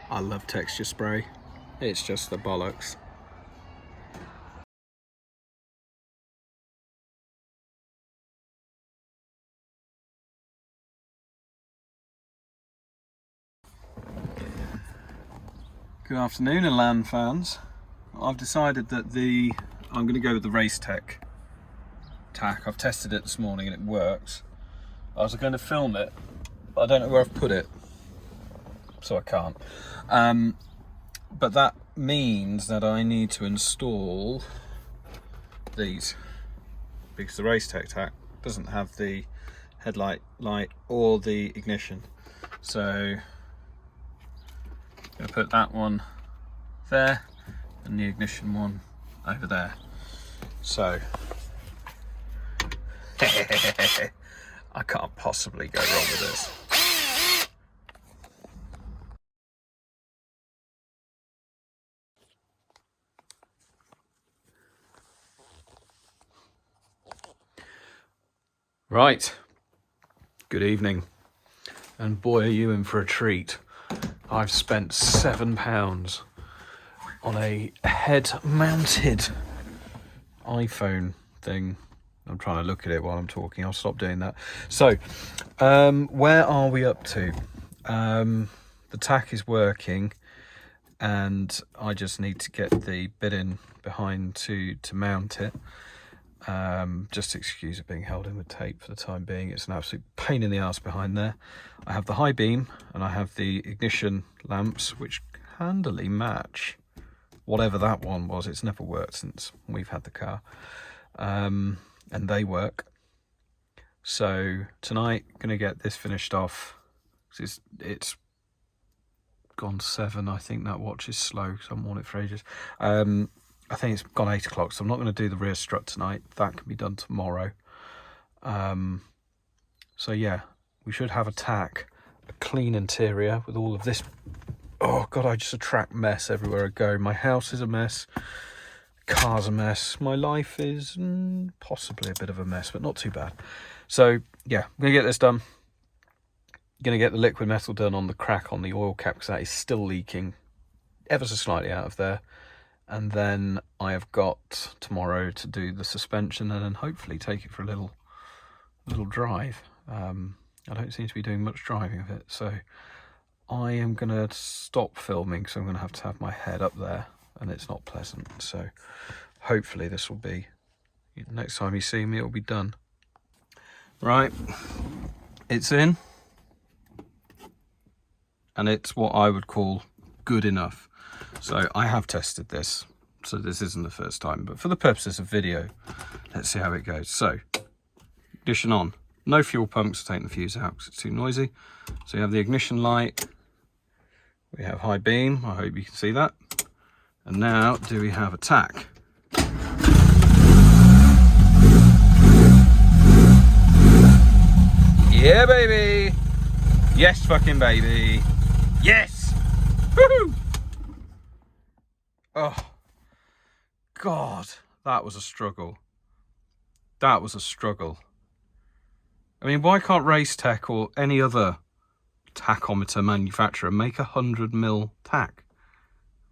I love texture spray. It's just the bollocks. Good afternoon, elan fans. I've decided that I'm going to go with the Race Tech tack. I've tested it this morning and it works. I was going to film it, but I don't know where I've put it, so I can't. But that means that I need to install these, because the Race Tech tack doesn't have the headlight light or the ignition. So I'm going to put that one there and the ignition one over there. So I can't possibly go wrong with this. Right, good evening, and boy are you in for a treat. I've spent £7 on a head-mounted iPhone thing. I'm trying to look at it while I'm talking. I'll stop doing that. So, where are we up to? The tack is working, and I just need to get the bit in behind to mount it. Just excuse it being held in with tape for the time being. It's an absolute pain in the ass behind there. I have the high beam and I have the ignition lamps, which handily match whatever that one was. It's never worked since we've had the car, and they work. So tonight going to get this finished off. It's gone 7. I think that watch is slow because I haven't worn it for ages. I think it's gone 8 o'clock, so I'm not going to do the rear strut tonight. That can be done tomorrow. So yeah, we should have a tack, a clean interior with all of this. Oh God, I just attract mess everywhere I go. My house is a mess. Car's a mess. My life is possibly a bit of a mess, but not too bad. So yeah, I'm going to get this done. Going to get the liquid metal done on the crack on the oil cap, because that is still leaking ever so slightly out of there. And then I have got tomorrow to do the suspension and then hopefully take it for a little drive. I don't seem to be doing much driving of it, so I am going to stop filming because I'm going to have my head up there and it's not pleasant. So hopefully this will be, next time you see me, it'll be done. Right, it's in, and it's what I would call good enough. So I have tested this, so this isn't the first time, but for the purposes of video, let's see how it goes. So, ignition on. No fuel pumps, taking the fuse out because it's too noisy. So you have the ignition light. We have high beam, I hope you can see that. And now, do we have a tack? Yeah, baby! Yes, fucking baby! Yes! Woohoo! Oh, God, that was a struggle. That was a struggle. I mean, why can't Race Tech or any other tachometer manufacturer make 100mm tack?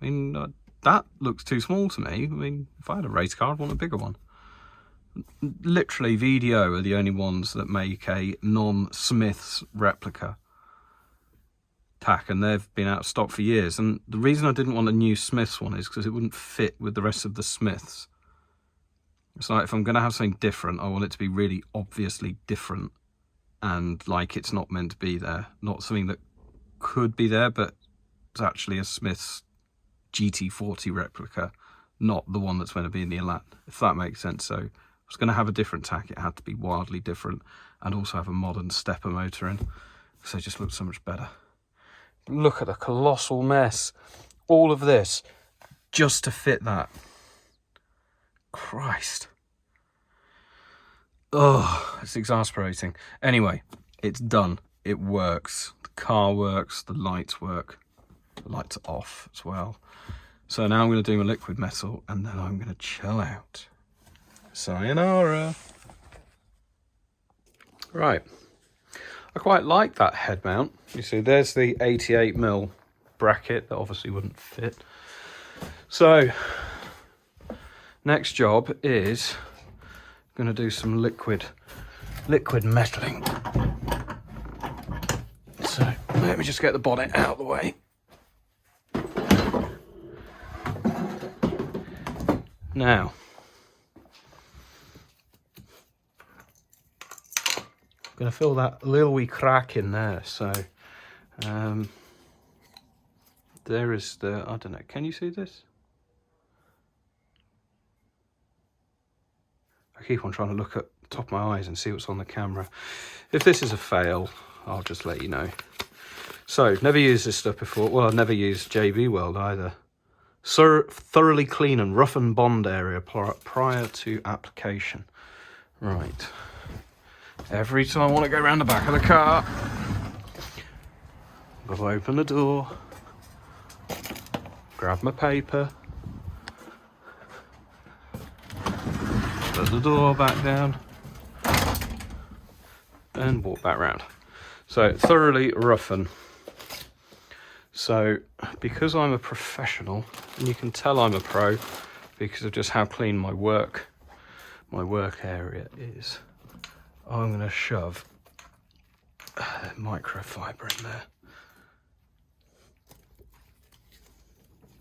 I mean, that looks too small to me. I mean, if I had a race car, I'd want a bigger one. Literally, VDO are the only ones that make a non-Smiths replica tack, and they've been out of stock for years. And the reason I didn't want a new Smiths one is because it wouldn't fit with the rest of the Smiths. It's like, if I'm going to have something different, I want it to be really obviously different and like it's not meant to be there. Not something that could be there, but it's actually a Smiths GT40 replica, not the one that's meant to be in the elan, if that makes sense. So I was going to have a different tack. It had to be wildly different and also have a modern stepper motor in, because it just looked so much better. Look at the colossal mess. All of this just to fit that. Christ. Oh, it's exasperating. Anyway, it's done. It works. The car works. The lights work. The lights are off as well. So now I'm going to do my liquid metal and then I'm going to chill out. Sayonara. Right. I quite like that head mount. You see, there's the 88mm bracket that obviously wouldn't fit. So next job is going to do some liquid metaling. So let me just get the bonnet out of the way. Now, I'm going to fill that little wee crack in there. So there is the, I don't know, can you see this? I keep on trying to look at the top of my eyes and see what's on the camera. If this is a fail, I'll just let you know. So, never used this stuff before. Well, I've never used JB Weld either. Thoroughly clean and rough and bond area prior to application. Right. Every time I want to go around the back of the car, I've got to open the door, grab my paper, close the door back down, and walk back round. So thoroughly roughen. So because I'm a professional, and you can tell I'm a pro because of just how clean my work area is, I'm going to shove microfiber in there.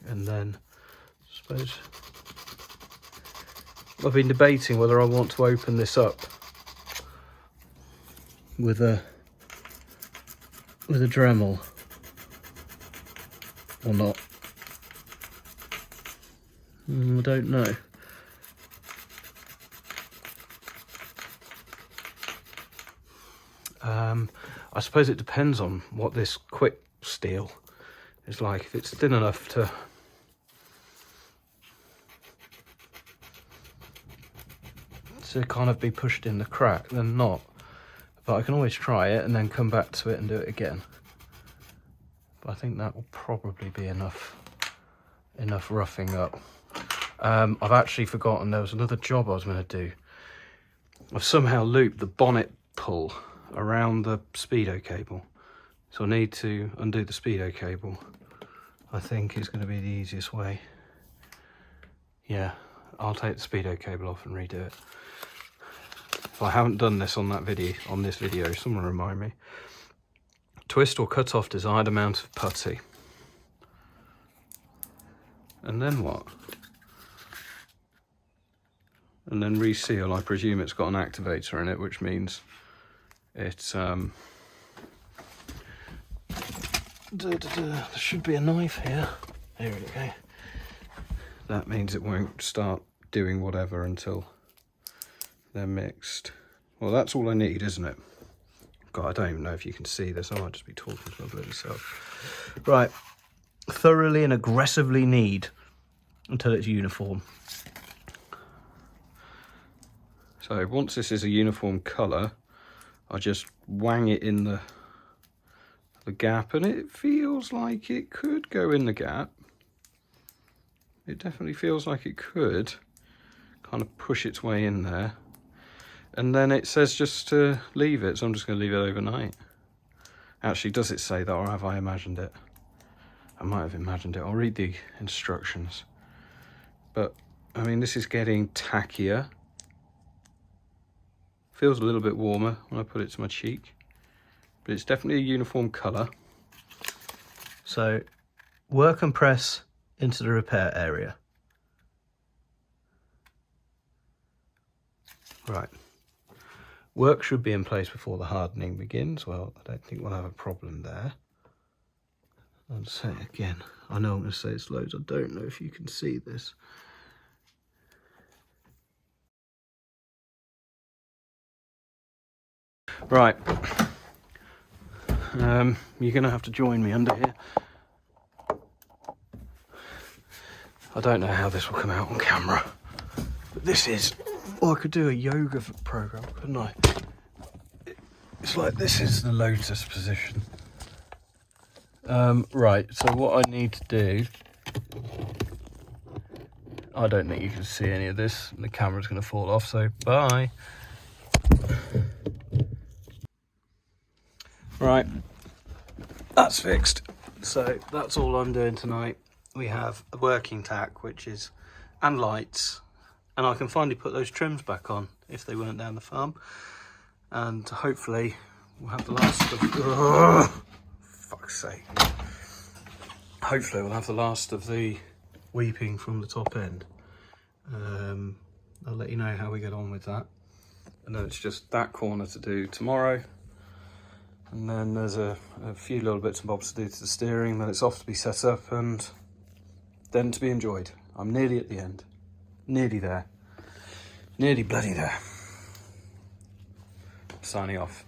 And then, I suppose, I've been debating whether I want to open this up with a Dremel or not. I don't know. I suppose it depends on what this quick steel is like. If it's thin enough to kind of be pushed in the crack, then not. But I can always try it and then come back to it and do it again. But I think that will probably be enough roughing up. I've actually forgotten there was another job I was going to do. I've somehow looped the bonnet pull around the speedo cable. So I need to undo the speedo cable. I think it's going to be the easiest way. Yeah, I'll take the speedo cable off and redo it. If I haven't done this on this video, someone remind me. Twist or cut off desired amount of putty. And then what? And then reseal. I presume it's got an activator in it, which means it's there should be a knife here. There we go. That means it won't start doing whatever until they're mixed. Well, that's all I need, isn't it? God, I don't even know if you can see this. I might just be talking to my bloody self. Right. Thoroughly and aggressively knead until it's uniform. So once this is a uniform colour, I just wang it in the gap, and it feels like it could go in the gap. It definitely feels like it could kind of push its way in there. And then it says just to leave it, so I'm just going to leave it overnight. Actually, does it say that, or have I imagined it? I might have imagined it. I'll read the instructions. But, I mean, this is getting tackier. Feels a little bit warmer when I put it to my cheek. But it's definitely a uniform colour. So, work and press into the repair area. Right. Work should be in place before the hardening begins. Well, I don't think we'll have a problem there. I'll say it again. I know I'm going to say it's loads. I don't know if you can see this. Right. You're going to have to join me under here. I don't know how this will come out on camera. But this is... Oh, I could do a yoga program, couldn't I? It's like this is the Lotus position. Right, so what I need to do... I don't think you can see any of this. The camera's going to fall off, so bye. Right, that's fixed. So that's all I'm doing tonight. We have a working tack, which is, and lights, and I can finally put those trims back on if they weren't down the farm. And hopefully we'll have the last of, fuck's sake. Hopefully we'll have the last of the weeping from the top end. I'll let you know how we get on with that. And then it's just that corner to do tomorrow. And then there's a few little bits and bobs to do to the steering, then it's off to be set up and then to be enjoyed. I'm nearly at the end. Nearly there. Nearly bloody there. Signing off.